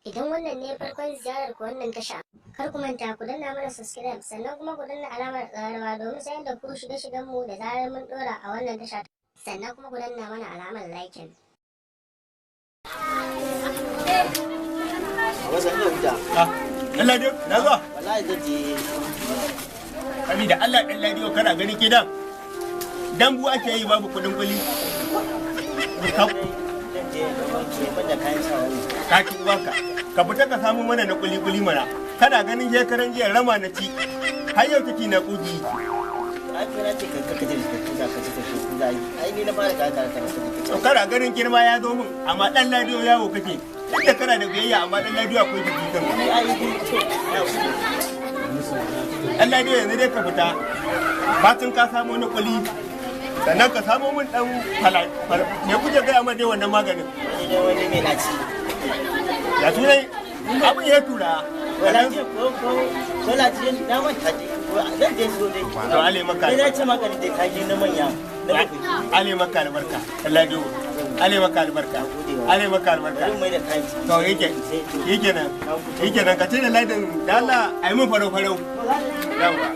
Idan wannan ne farkon ziyarar ku wannan tasha, kar ku manta ku danna mana subscribe sannan kuma ku danna alamar ƙararrawa domin sanar da ku shirye-shiryen mu da zarar mun ɗora a wannan tasha. Sannan kuma ku danna mana alamar liking. Dan Ladiyo, na zuwa? Wallahi zan je. Kami da Allah dan Ladiyo kana ganin kidan. Dambu ake yi babu kudin kuli. Ka ki uwanka. Ka fita ka samu mana na kuli mana. Kana ganin shekaran jiya rama na ci. Har yau kike na kugi. Ai kana ce ka je ka kuza. Ai ni na fara ka To kana ganin girma ya zo min amma dan Ladiyo yawo kake. Duk da kana da biyayya amma dan Ladiyo akwai jiki kan. Dan Ladiyo yanzu dai ka fita. Batun ka samu na kuli. Sannan ka samu min dan falai. Me kuje gaya ma dai wannan maganin? Wani mai naci. Ya tunai abin ya tura. Wallahi ko lafiyan da manta dai. Zan je so dai. To ale maka. Ina ce maganin dai ka je na manya. Ale maka albarka. Allah biyo. Ale maka albarka. Ale maka albarka. To yake nan ka tuna ladin da Allah ai mun farau yawa.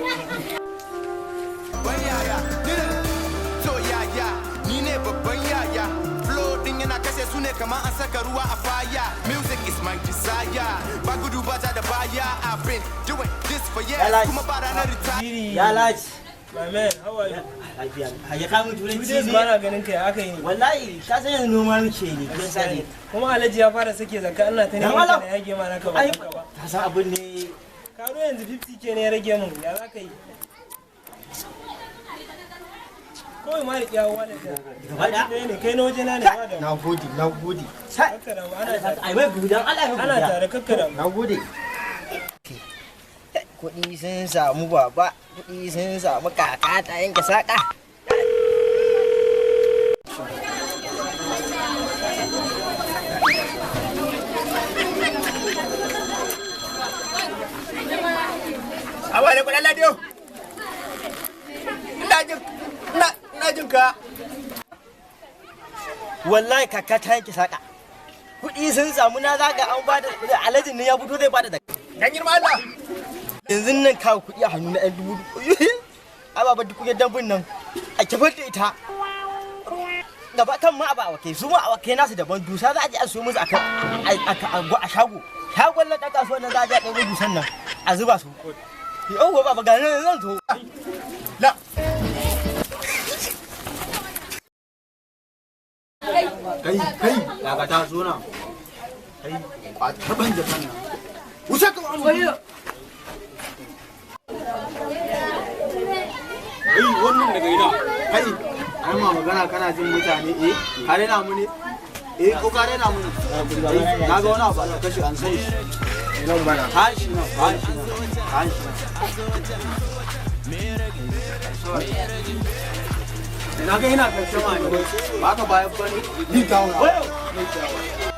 Ni ne babban yaya. Flow din yana kashe su ne kamar an saka ruwa a faya. Music is my desire. Ba gudu ba da baya. I've been doing this for years. Kuma ba ranar retire. Ya laji. My man, how are you? Lafiya. Ya kawo turanci ne. Ba na ganin kai aka yi ne. Wallahi ka san yanzu noma muke ne. Kun sani. Kuma Alhaji ya fara sake zakka ina ta neman ka yage ma naka ba. Ka san abin ne. Karo yanzu 50 ke ne ya rage mun. Ya za ka yi? Kawai ma da kyawu wani ka. Gaba da? Ne kai na waje na ne ba da. Na gode. Kakkara ba ana tare. Ai mai gudan Allah ya Ana tare kakkara. Na gode. Kuɗi sun samu baba, kuɗi sun samu kaka ta yanke saƙa. Awa da kuɗin Ladiyo. Ina jin ka. Wallahi kaka ta yanke saƙa. Kuɗi sun samu na zaga an bada alhajin ne ya fito zai bada da. Dan girma Allah. Yanzu nan kawo kuɗi a hannu na ɗan dubu. Ababa duk kuɗin dambun nan a kifar da ita. Gaba kan ma a wakai su ma a wakai nasu daban dusa za a je a siyo musu a shago. Shagon na ɗan kasuwan nan za a je a ɗan dusan nan a zuba su. Yawwa baba ga nan zan to. La. Kai, daga ta zo na. Kai, a taban jakan nan. Wuce ka wani bayyana. Kai, wannan daga ina. Kai, ai ma magana kana jin mutane ka rena mu ne? Ko ka rena mu ne? Na ga wani abu a kashi an sai shi. Nan bana. Tashi nan. Ina ga ina karshe ma ne. Ba ka bayan bane. Ni kawo.